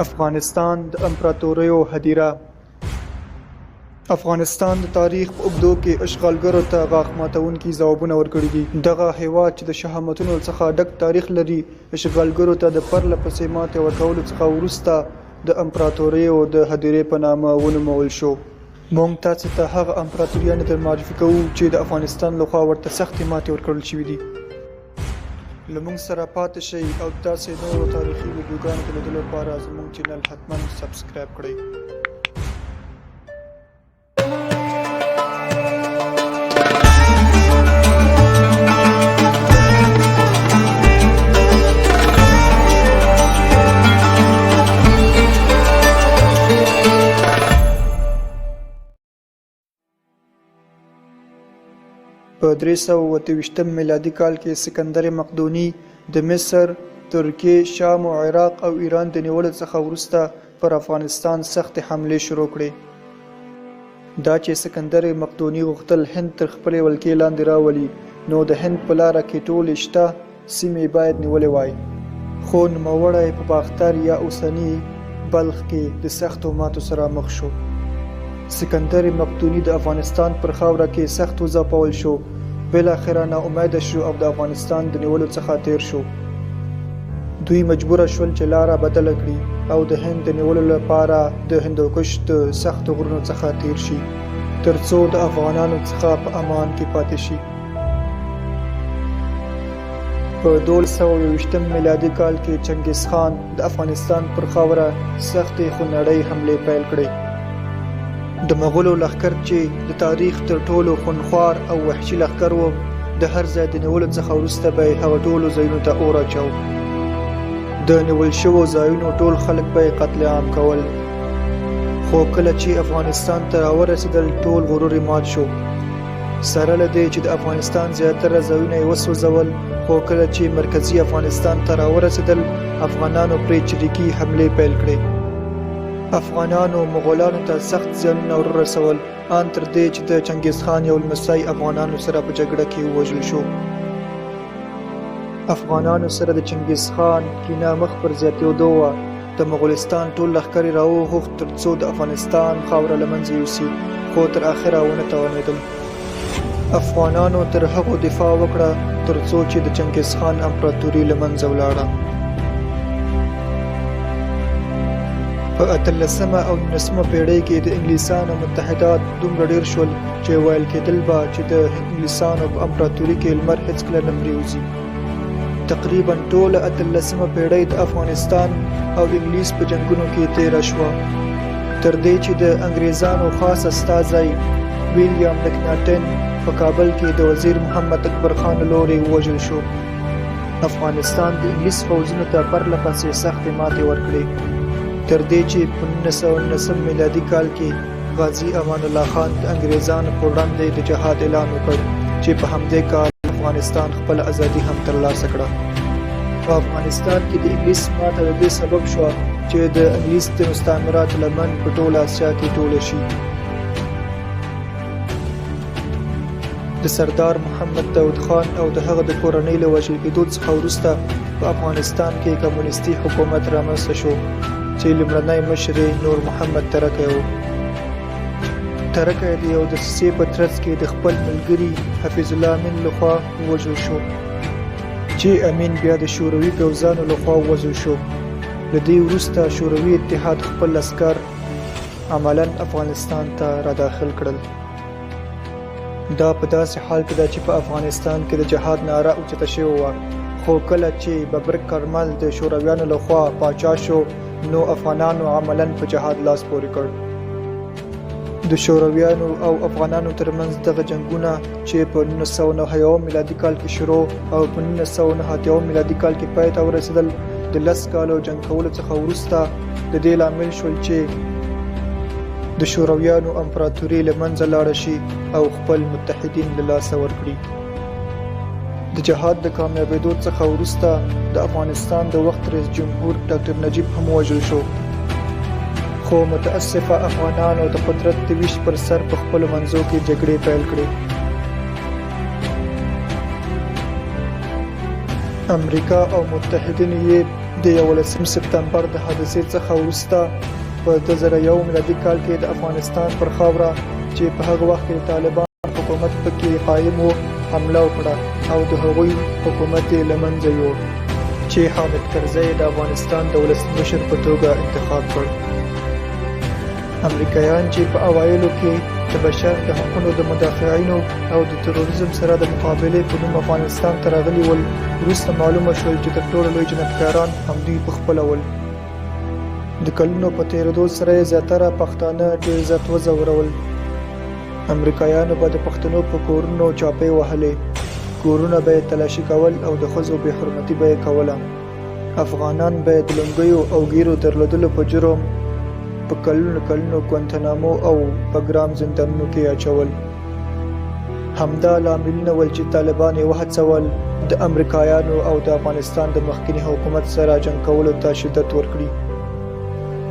افغانستان د امپراتوریو هدیره. افغانستان د تاریخ په اوږدو کې اشغالګرو ته غاښ ماتونکي ځوابونه ورکړي دي. دغه هیواد چې د شهامتونو څخه ډک تاریخ لري، اشغالګرو ته د پرله پسې ماتې ورکولو څخه وروسته د امپراتوریو د هدیرې په نامه ونومول شو. موږ تاسو ته هغه امپراتوریانې در معرفي کوو چې د افغانستان لخوا ورته سختې ماتې ورکړل شوي دي. له موږ سره پاتې شئ او تاسې نورو تاریخي ویډیوګانو د لیدلو لپاره زموږ چینل حتما سبسکرایب کړئ. په 328 میلادي کال کې سکندر مقدوني د مصر، ترکیې، شام او عراق او ایران د نیولو څخه وروسته پر افغانستان سختې حملې شروع کړې. دا چې سکندر مقدوني غوښتل هند تر خپلې ولکې لاندې راولي، نو د هند په لاره کې ټولې شته سیمې باید نیولې وای. خو نوموړی په باختر یا اوسني بلخ کې د سختو ماتو سره مخ شو. سکندر مقدوني د افغانستان پر خاوره کې سخت وځپول شو، بالاخره ناامیده شو او د افغانستان د نیولو څخه تیر شو. دوی مجبوره شول چې لاره بدله کړي او د هند د نیولو لپاره د هندوکش د سختو غرونو څخه تیر شي، ترڅو د افغانانو څخه په امان کې پاتې شي. په 1221 میلادي کال کې چنګیز خان د افغانستان پر خاوره سختې خونړۍ حملې پیل کړې. د مغولو لښکر چې د تاریخ تر ټولو خونخوار او وحشي لښکر و، د هر ځای د نیولو څخه وروسته به یې هغه ټولو ځایونو ته اور اچاو. د نیول شوو ځایونو ټول خلک به یې قتل عام کول. خو کله چې افغانستان ته راورسېدل ټول غرور یې مات شو. سره له دې چې د افغانستان زیاتره ځایونه یې وسوځول، خو کله چې مرکزي افغانستان ته راورسېدل افغانانو پرې چریکي حملې پیل کړې. افغانانو مغولانو ته سخت زیانونه ورسول، ان تر دې چې د چنګیز خان یو لمسی افغانانو سره په جګړه کې ووژل شو. افغانانو سره د چنګیز خان کینه مخ پر زیاتېدو وه. د مغولستان ټول لښکر یې راوغوښت ترڅو د افغانستان خاوره له منځه یوسي، خو تر اخره ونه توانېدل. افغانانو تر هغو دفاع وکړه ترڅو چې د چنګیز خان امپراتوري له منځه ولاړه. په 18مه او 19مه پیړۍ کې د انګلیسانو متحدات دومره ډېر شول چې ویل کېدل به چې د انګلیسانو په امپراتوري کې لمر هېڅکله نه پرېوځي. تقریبا ټوله 18مه پیړۍ د افغانستان او انګلیس په جنګونو کې تېره شوه، تر دې چې د انګریزانو خاص استازی ویلیام مکناټن په کابل کې د وزیر محمد اکبر خان له لورې ووژل شو. افغانستان د انګلیس پوځونو ته پرله پسې سختې ماتې ورکړې، تر دې چې په 1919 میلادي کال کې غازي امان الله خان د انګریزانو پر وړاندې د جهاد اعلان وکړ، چې په همدې کال افغانستان خپل ازادي هم ترلاسه کړه. په افغانستان کې د انګلیس ماته د دې سبب شوه چې د انګلیس د مستعمراتو لمن په ټوله اسیا کې ټوله شي. د سردار محمد داود خان او د هغه د کورنۍ له وژل کېدو څخه وروسته په افغانستان کې کمونیستي حکومت رامنځته شو چې لومړنی مشر نور محمد ترکی و. ترکی د یو دسیسې په ترڅ کې د خپل ملګري حفیظ الله امین لخوا ووژل شو، چې امین بیا د شوروي پوځیانو لخوا ووژل شو. له دې وروسته شوروي اتحاد خپل عسکر عملاً افغانستان ته را داخل کړل. دا په داسې حال کې ده چې په افغانستان کې د جهاد ناره اوچته شوې وه، خو کله چې ببرک کارمل د شورویانو لخوا پاچا شو، نو افغانانو عملاً په جهاد لاس پورې کړ. د شورویانو او افغانانو ترمنځ دغه جنګونه چې په 1991 میلادي کال کې شروع او په 1989 میلادي کال کې پای ته ورسېدل، د 10 کالو جنګ کولو څخه وروسته د دې لامل شول چې د شورویانو امپراتوري له منځه لاړه شي او خپل متحدین له لاسه ورکړي. د جهاد د کامیابېدو څخه وروسته د افغانستان د وخت رئیس جمهور ډاکټر نجیب هم وژل شو، خو متاسفه افغانانو د قدرت د ویش پر سر په خپلو منځو کې جګړې پیل کړې. امریکا او متحدین یې د د 11 سپتمبر د حادثې څخه وروسته په 2001 میلادي کال کې د افغانستان پر خاوره چې په هغه وخت کې د طالبان حکومت پکې قایم و حمله وکړه او د هغوی حکومت یې له منځه یوړ چې حامد کرزی د افغانستان د ولسمشر په توګه انتخاب کړ. امریکایان چې په اوایلو کې د بشر د حقونو د مدافعینو او د تروریزم سره د مقابلې په نوم افغانستان ته راغلي ول، وروسته معلومه شول چې تر ټولو لوی جنایتکاران همدوی پخپله ول. د کلونو په تېرېدو سره یې زیاتره پښتانه ډېر زیات وځورول. امریکایانو به د پښتنو په کورونو چاپې وهلې، کورونه به یې تلاشي کول او د ښځو بې حرمتي به یې کوله. افغانان به یې د لونګیو او ګیرو درلودلو په جرم په کلونو ګوانتانامو او بګرام زندانونو کې اچول. همدا لاملونه ول چې طالبان یې وهڅول د امریکایانو او د افغانستان د مخکني حکومت سره جنګ کولو ته شدت ورکړي.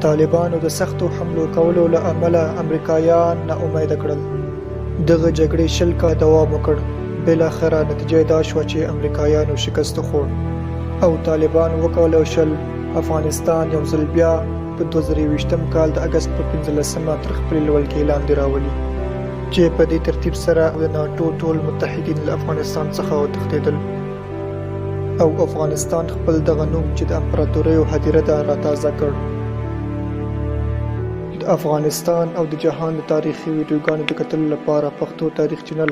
طالبانو د سختو حملو کولو له امله امریکایان ناامیده کړل. دغه جګړې 20 کاله دوام وکړ. بالاخره نتیجه دا شوه چې امریکایانو شکست وخوړ او طالبان وکولای شول افغانستان یو ځل بیا په 2020 کال د اګست په 15 تر خپلې لوړکۍ لاندې راولي، چې په دې ترتیب سره د ناټو ټول متحدین له افغانستان څخه وتښتېدل او افغانستان خپل دغه نوم چې د امپراتوریو هدیره ده راتازه کړ. د افغانستان او د جهان د تاریخي ویډیوګانو د کتلو لپاره پښتو تاریخ چینل